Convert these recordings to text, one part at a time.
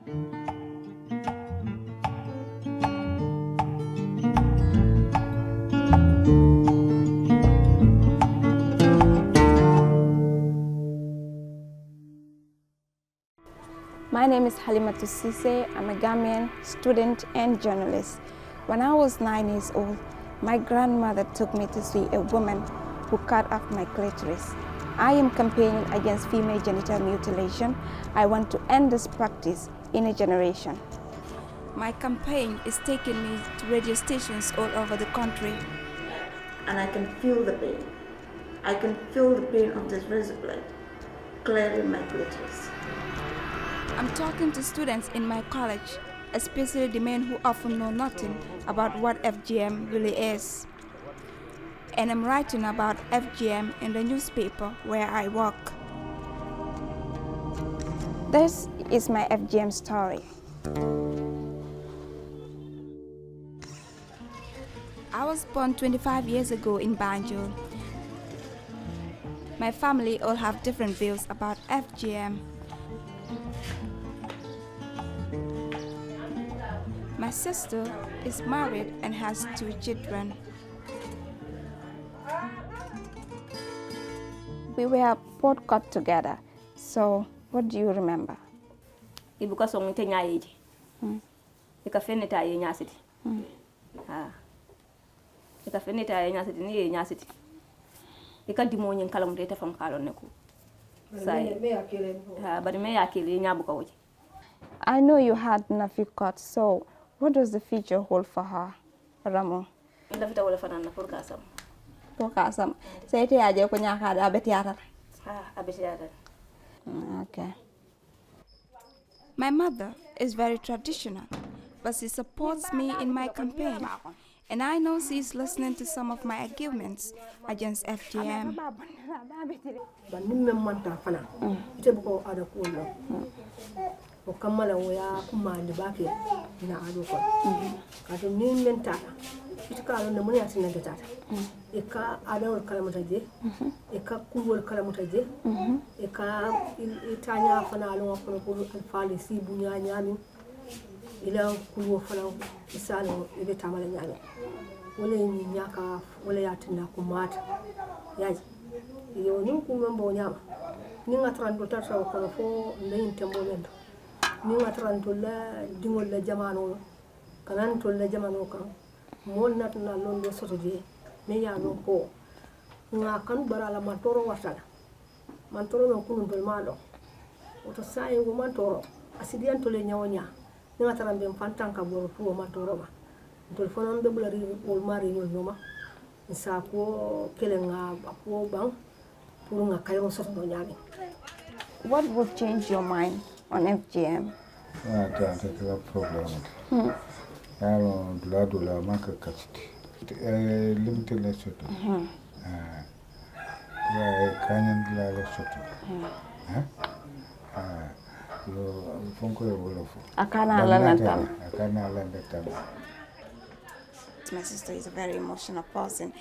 My name is Halimatou Ceesay. I'm a Gambian student and journalist. When I was 9 years old, my grandmother took me to see a woman who cut off my clitoris. I am campaigning against female genital mutilation. I want to end this practice in a generation. My campaign is taking me to radio stations all over the country. And I can feel the pain. I can feel the pain of this razor blade clearing my clitoris. I'm talking to students in my college, especially the men who often know nothing about what FGM really is. And I'm writing about FGM in the newspaper where I work. This is my FGM story. I was born 25 years ago in Banjul. My family all have different views about FGM. My sister is married and has 2 children. We were both cut together. So, what do you remember? Ibuka song te nyaayeji. Ika feneta ye nyaasiti. Ika feneta ye nyaasiti ni ye nyaasiti. Ika dimo nyin kala mudeta fam kalon ne ko. Sai. Bari me yakile nyaabuka woji. I know you had Nafi cut, so what does the future hold for her, Ramo? Ndafita wala fanana pour kasam. Pour kasam. Say te aje ko nyaka abeti yata. Abeti yata. Okay. My mother is very traditional, but she supports me in my campaign. And I know she's listening to some of my arguments against FGM. Kamala waya kuma libake na ado ko kato ni menta itka no mun yatin na gata eka adawar kalamata je eka kuwar kalamata je eka itanya fana alon ko ko alfali si bunya nyami ila kuwo fana isalo ibe tamala nyami wala ni nyaka wala yatin na kumata yaji yo ni ku membo nyama ni ngatran do tarta ko fo ndayin tembo mendo ni ngatran to la dingol la jamano kanan to la jamano kan mol nat na londo soto je me ya no ko nga kan barala mantoro wasala mantoro no kunu dol malo oto sai go mantoro asidian to le nyawonya ni ngatran be fantanka bo fu mantoro ma dol fonon be bulari ol mari no noma sa ko kelenga ko bang pour nga kayo soto no nyami. What would change your mind on FGM? That's a problem. La dola maka kachiti. Limited la soto. Kanyan la soto. Yo fonko yo wolofo. Akana lanatan. My sister is a very emotional person.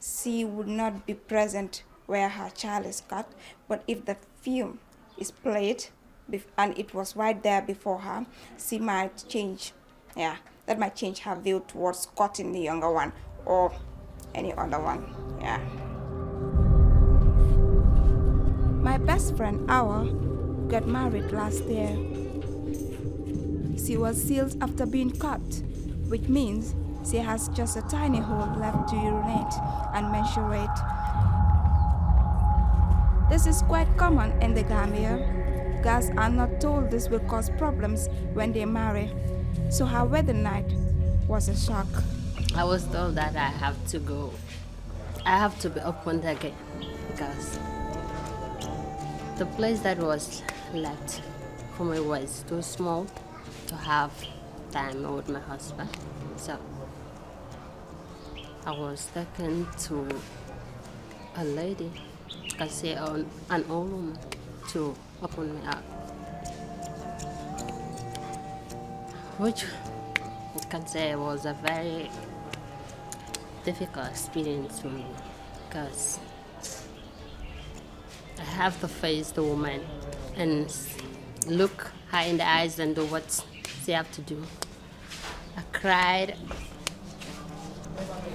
She would not be present where her child is cut, but if the film is played and it was right there before her, she might change. Yeah, that might change her view towards cutting the younger one or any other one. Yeah. My best friend, Awa, got married last year. She was sealed after being cut, which means she has just a tiny hole left to urinate and menstruate. This is quite common in the Gambia. Girls are not told this will cause problems when they marry. So her wedding night was a shock. I was told that I have to go. I have to be opened again because the place that was left for me was too small to have time with my husband. So I was taken to a lady, I say an old woman, to open me up, which I can say was a very difficult experience for me because I have to face the woman and look her in the eyes and do what she have to do. I cried,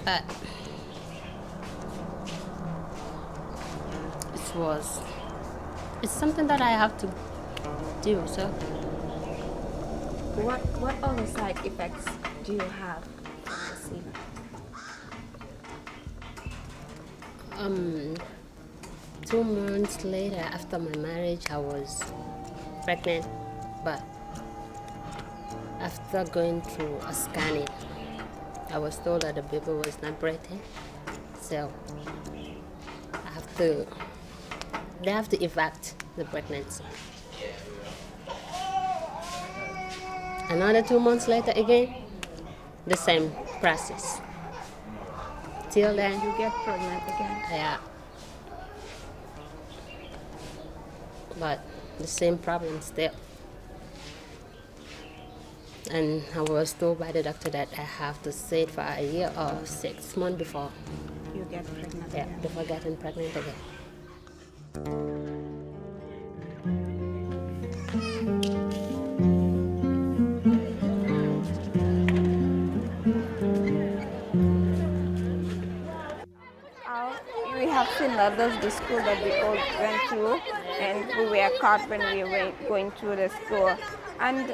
but it's something that I have to do. So, What other side effects do you have? 2 months later, after my marriage, I was pregnant, but after going through a scanning, I was told that the baby was not breathing, so they have to evac the pregnancy. Another 2 months later again, the same process. Till then, You get pregnant again. yeah. But the same problem still. And I was told by the doctor that I have to sit for a year or 6 months before, You get pregnant yeah, again. before getting pregnant again. We have seen others, the school that we all went through, and we were caught when we were going through the school. And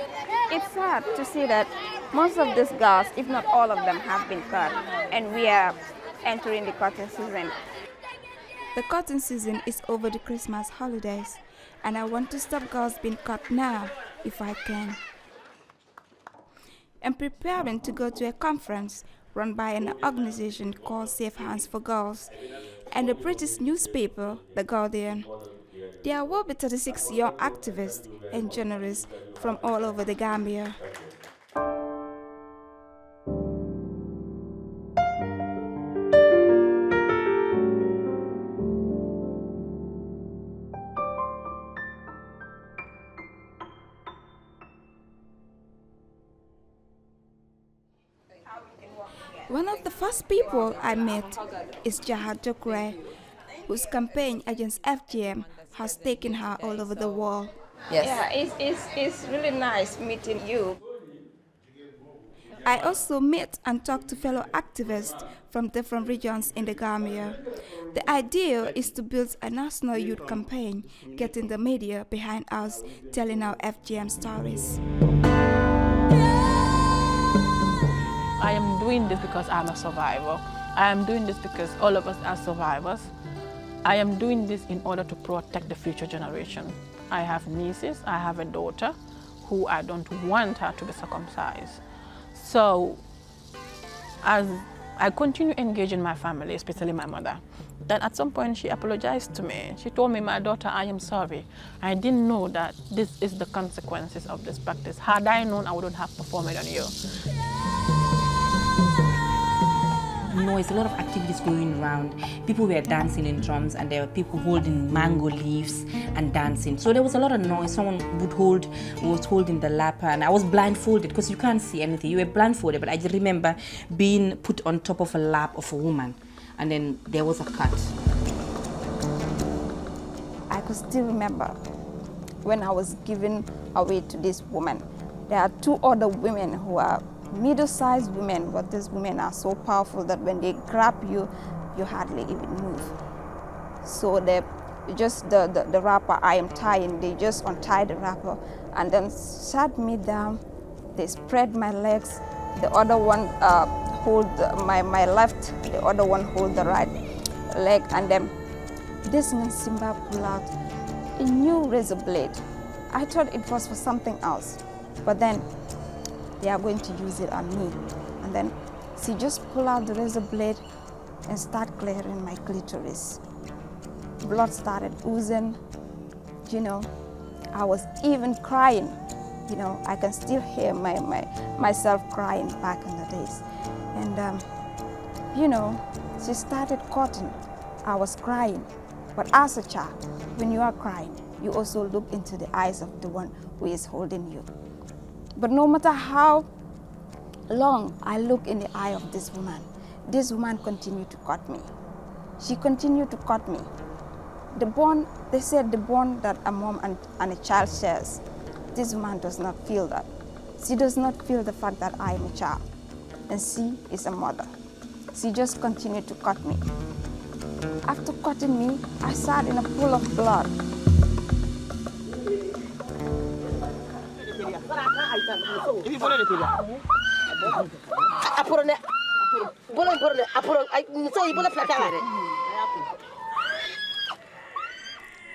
it's sad to see that most of these girls, if not all of them, have been caught, and we are entering the cotton season. The cotton season is over the Christmas holidays, and I want to stop girls being caught now, if I can. I'm preparing to go to a conference run by an organization called Safe Hands for Girls and the British newspaper, The Guardian. There will be 36 young activists and journalists from all over the Gambia. One of the first people I met is Jahad Jokre, whose campaign against FGM has taken her all over the world. Yes. Yeah, it's really nice meeting you. I also met and talked to fellow activists from different regions in the Gambia. The idea is to build a national youth campaign, getting the media behind us, telling our FGM stories. I am doing this because I'm a survivor. I am doing this because all of us are survivors. I am doing this in order to protect the future generation. I have nieces, I have a daughter who I don't want her to be circumcised. So as I continue engaging my family, especially my mother, then at some point she apologized to me. She told me, "My daughter, I am sorry. I didn't know that this is the consequences of this practice. Had I known, I wouldn't have performed it on you." It's a lot of activities going around. People were dancing in drums, and there were people holding mango leaves and dancing. So there was a lot of noise. Someone was holding the lapper, and I was blindfolded because you can't see anything. You were blindfolded, but I just remember being put on top of a lap of a woman, and then there was a cut. I could still remember when I was given away to this woman. There are 2 other women who are middle-sized women, but these women are so powerful that when they grab you, you hardly even move. So the wrapper I am tying, they just untie the wrapper and then sat me down. They spread my legs. The other one hold my left, the other one hold the right leg, and then this Simba pulled out a new razor blade. I thought it was for something else, but then they are going to use it on me. And then she just pulled out the razor blade and start clearing my clitoris. Blood started oozing, I was even crying. I can still hear myself crying back in the days. And, she started cutting. I was crying. But as a child, when you are crying, you also look into the eyes of the one who is holding you. But no matter how long I look in the eye of this woman continued to cut me. She continued to cut me. The bond, they said the bond that a mom and a child shares this woman does not feel that. She does not feel the fact that I am a child, and she is a mother. She just continued to cut me. After cutting me, I sat in a pool of blood.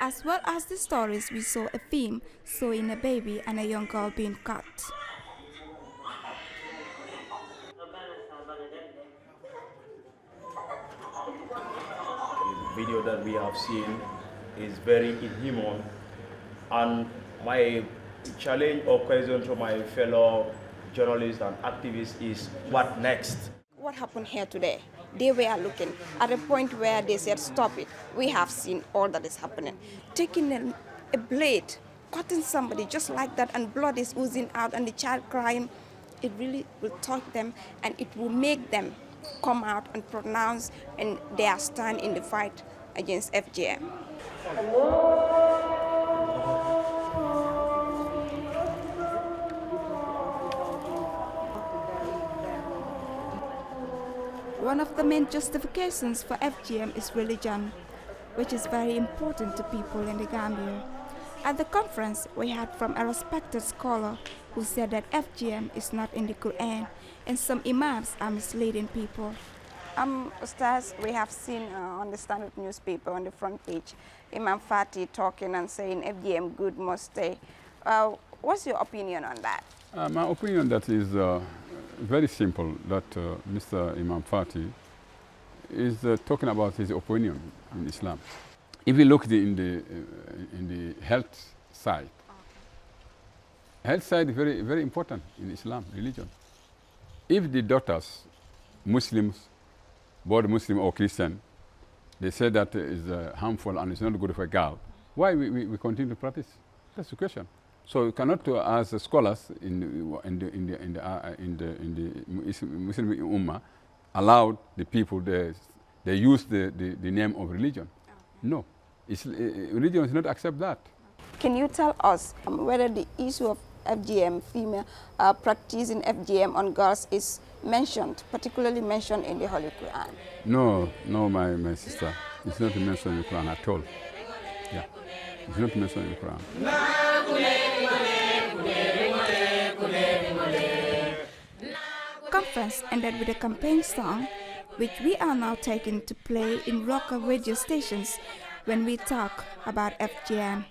As well as the stories, we saw a film showing a baby and a young girl being cut. The video that we have seen is very inhuman, and my challenge or question to my fellow journalists and activists is what next? What happened here today? They were looking at a point where they said, stop it. We have seen all that is happening. Taking a blade, cutting somebody just like that, and blood is oozing out and the child crying, it really will touch them, and it will make them come out and pronounce and their stand in the fight against FGM. One of the main justifications for FGM is religion, which is very important to people in the Gambia. At the conference, we heard from a respected scholar who said that FGM is not in the Quran, and some imams are misleading people. Ustaz, we have seen on the Standard newspaper on the front page, Imam Fati talking and saying FGM good must stay. What's your opinion on that? My opinion that is very simple, that Mr. Imam Fati is talking about his opinion in Islam. If you look in the health side, health side is very, very important in Islam religion. If the daughters, Muslims, both Muslim or Christian, they say that is harmful and it's not good for a girl, why we continue to practice? That's the question. So you cannot, as scholars in the Muslim Ummah, allow the people they use the name of religion. No, religion does not accept that. Can you tell us whether the issue of FGM, female practicing FGM on girls is mentioned, particularly mentioned in the Holy Quran? No, my sister. It's not mentioned in the Quran at all. Yeah, it's not mentioned in the Quran. Conference ended with a campaign song, which we are now taking to play in local radio stations when we talk about FGM.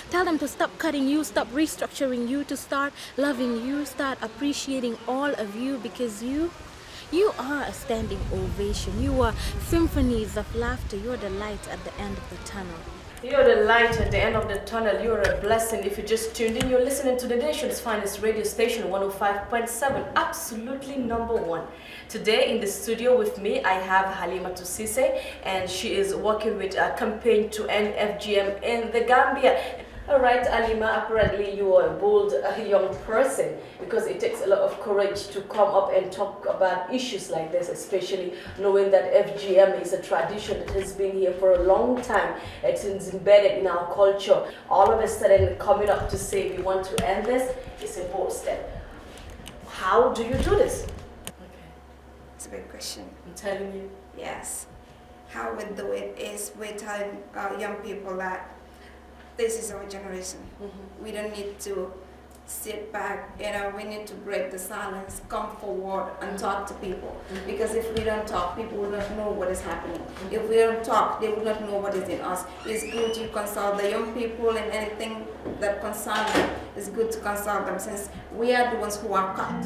Tell them to stop cutting you, stop restructuring you, to start loving you, start appreciating all of you, because you are a standing ovation. You are symphonies of laughter. You're the light at the end of the tunnel. You're the light at the end of the tunnel. You're a blessing. If you just tuned in, you're listening to the nation's finest radio station, 105.7, absolutely #1. Today in the studio with me, I have Halimatou Ceesay, and she is working with a campaign to end FGM in the Gambia. All right, Alima, apparently you are a bold young person, because it takes a lot of courage to come up and talk about issues like this, especially knowing that FGM is a tradition that has been here for a long time. It is embedded in our culture. All of a sudden coming up to say we want to end this is a bold step. How do you do this? Okay. It's a big question. I'm telling you. Yes. How we do it is we tell young people that this is our generation. We don't need to sit back, we need to break the silence, come forward and talk to people. Because if we don't talk, people will not know what is happening. If we don't talk, they will not know what is in us. It's good to consult the young people, and anything that concerns them, it's good to consult them, since we are the ones who are cut.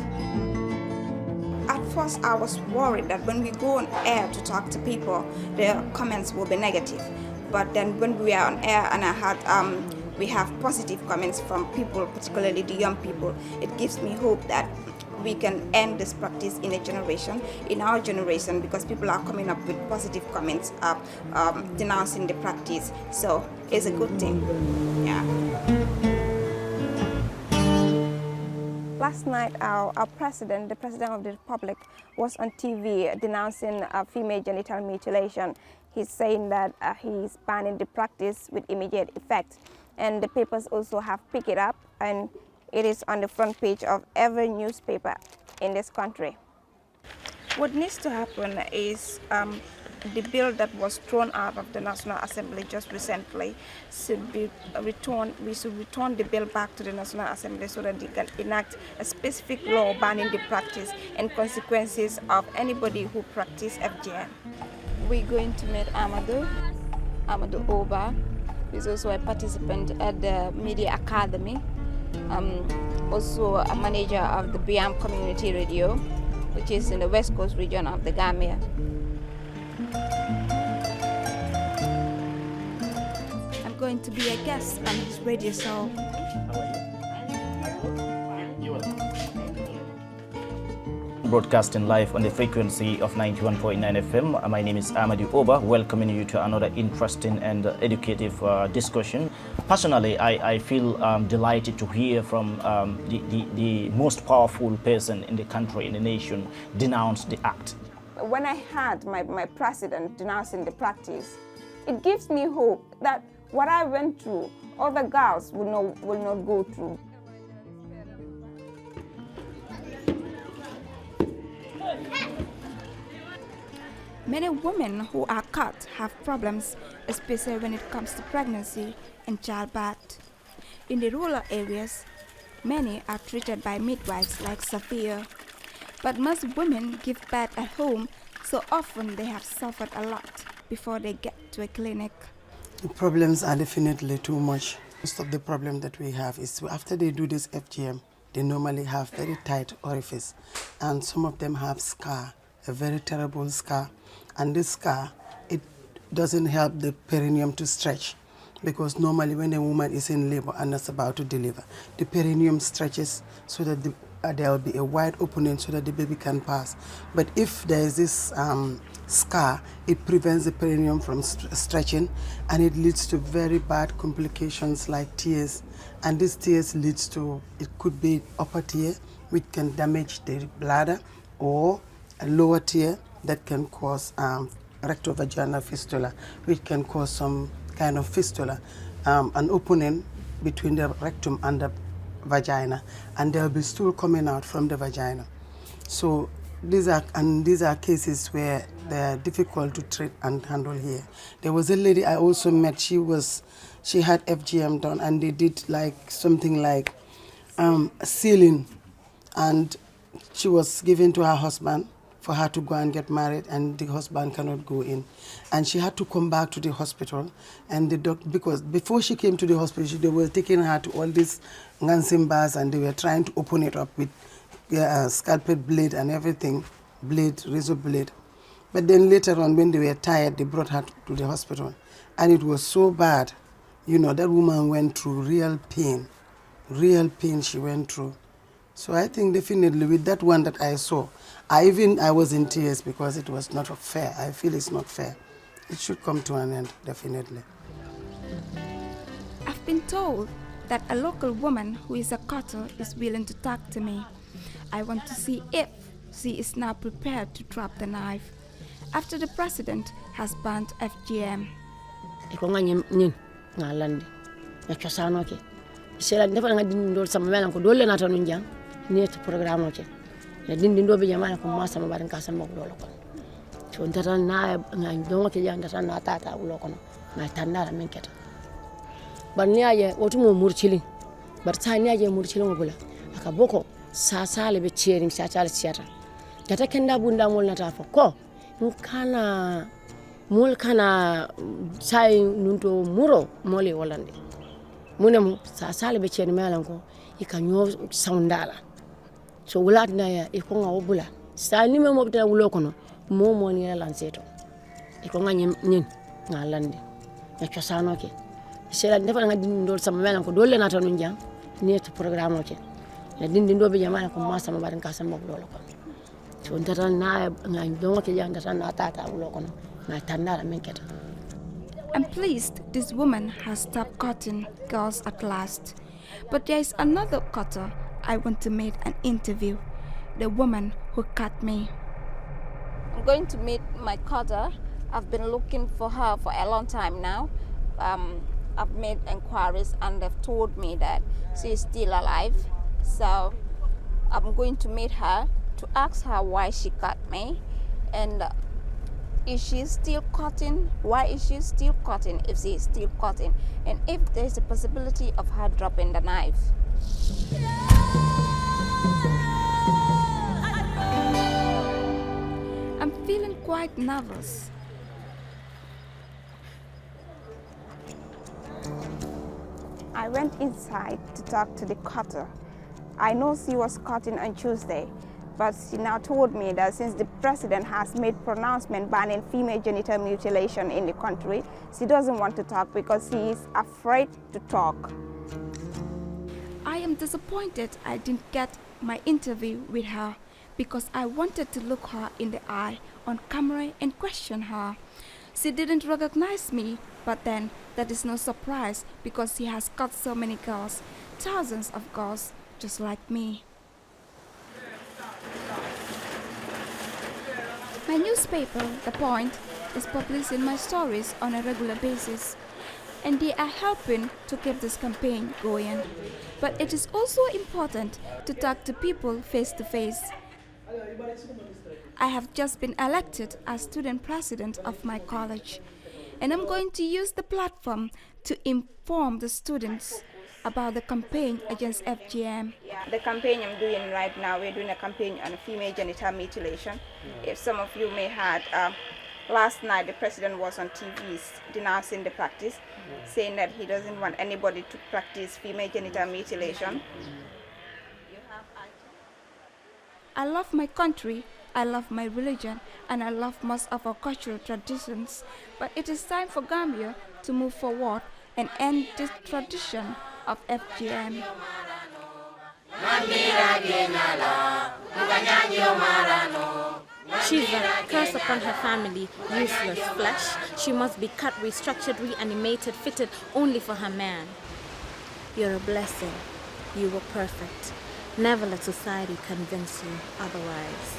At first, I was worried that when we go on air to talk to people, the comments will be negative. But then when we are on air and I had, we have positive comments from people, particularly the young people, it gives me hope that we can end this practice in our generation, because people are coming up with positive comments, denouncing the practice. So it's a good thing. Yeah. last night our president, the president of the republic, was on TV denouncing female genital mutilation. He's saying that he's banning the practice with immediate effect. And the papers also have picked it up, and it is on the front page of every newspaper in this country. What needs to happen is the bill that was thrown out of the National Assembly just recently should be returned. We should return the bill back to the National Assembly so that they can enact a specific law banning the practice and consequences of anybody who practices FGM. We're going to meet Halimatou Oba, who is also a participant at the Media Academy, also a manager of the BM Community Radio, which is in the West Coast region of the Gambia. I'm going to be a guest on his radio show. Broadcasting live on the frequency of 91.9 FM. My name is Halimatou Oba, welcoming you to another interesting and educative discussion. Personally, I feel delighted to hear from the most powerful person in the country, in the nation, denounce the act. When I heard my president denouncing the practice, it gives me hope that what I went through, other girls will not go through. Many women who are cut have problems, especially when it comes to pregnancy and childbirth. In the rural areas, many are treated by midwives like Sophia. But most women give birth at home, so often they have suffered a lot before they get to a clinic. The problems are definitely too much. Most of the problem that we have is after they do this FGM, they normally have very tight orifice, and some of them have scar, a very terrible scar. And this scar, it doesn't help the perineum to stretch, because normally when a woman is in labor and is about to deliver, the perineum stretches so that there will be a wide opening so that the baby can pass. But if there is this scar, it prevents the perineum from stretching, and it leads to very bad complications like tears. And this tears leads to, it could be upper tear, which can damage the bladder, or a lower tear that can cause rectovaginal fistula, which can cause some kind of fistula, an opening between the rectum and the vagina, and there will be stool coming out from the vagina. So these are cases where they are difficult to treat and handle here. There was a lady I also met. She had FGM done, and they did something like sealing, and she was given to her husband for her to go and get married, and the husband cannot go in. And she had to come back to the hospital, and the doctor, because before she came to the hospital, they were taking her to all these Ngansim bars, and they were trying to open it up with scalpel blade and everything, razor blade. But then later on, when they were tired, they brought her to the hospital. And it was so bad, that woman went through real pain she went through. So I think definitely with that one that I saw, I was in tears because it was not fair. I feel it's not fair. It should come to an end, definitely. I've been told that a local woman who is a cutter is willing to talk to me. I want to see if she is now prepared to drop the knife after the president has banned FGM. Sasale be cheering sasale siata gata kenda bunda mol nata fa ko kana mol kana sai nunto muro mole wolande munem sasale be cheering melan ko ikanyo soundala so wulat na ya iko nga obula sa ni me mobta wulo kono mo ni lanceto iko nga nyin ngalande ya chosano ke sela defa nga dindol sama melan ko dole nata nun jang ni to programme ke na dindindo be jamana ko masa ma barin kasan mo lolo ko so ndata na nganyo ke jang ndata na tata wulo kono na tanara menketa. I'm pleased this woman has stopped cutting girls at last, but there is another cutter I want to make an interview the woman who cut me. I'm going to meet my cutter. I've been looking for her for a long time now. I've made inquiries and they've told me that she's still alive. So I'm going to meet her to ask her why she cut me, and is she still cutting? Why is she still cutting if she is still cutting? And if there's a possibility of her dropping the knife. I'm feeling quite nervous. I went inside to talk to the cutter. I know she was cutting on Tuesday, but she now told me that since the president has made pronouncement banning female genital mutilation in the country, she doesn't want to talk because she is afraid to talk. I am disappointed I didn't get my interview with her because I wanted to look her in the eye on camera and question her. She didn't recognize me, but then that is no surprise because she has cut so many girls, thousands of girls just like me. My newspaper, The Point, is publishing my stories on a regular basis, and they are helping to keep this campaign going. But it is also important to talk to people face to face. I have just been elected as student president of my college, and I'm going to use the platform to inform the students about the campaign against FGM. Yeah, the campaign I'm doing right now, we're doing a campaign on female genital mutilation. If some of you may have last night the president was on TV denouncing the practice, saying that he doesn't want anybody to practice female genital mutilation. I love my country, I love my religion, and I love most of our cultural traditions. But it is time for Gambia to move forward and end this tradition of FGM. She's a curse upon her family, useless flesh. She must be cut, restructured, reanimated, fitted only for her man. You're a blessing. You were perfect. Never let society convince you otherwise.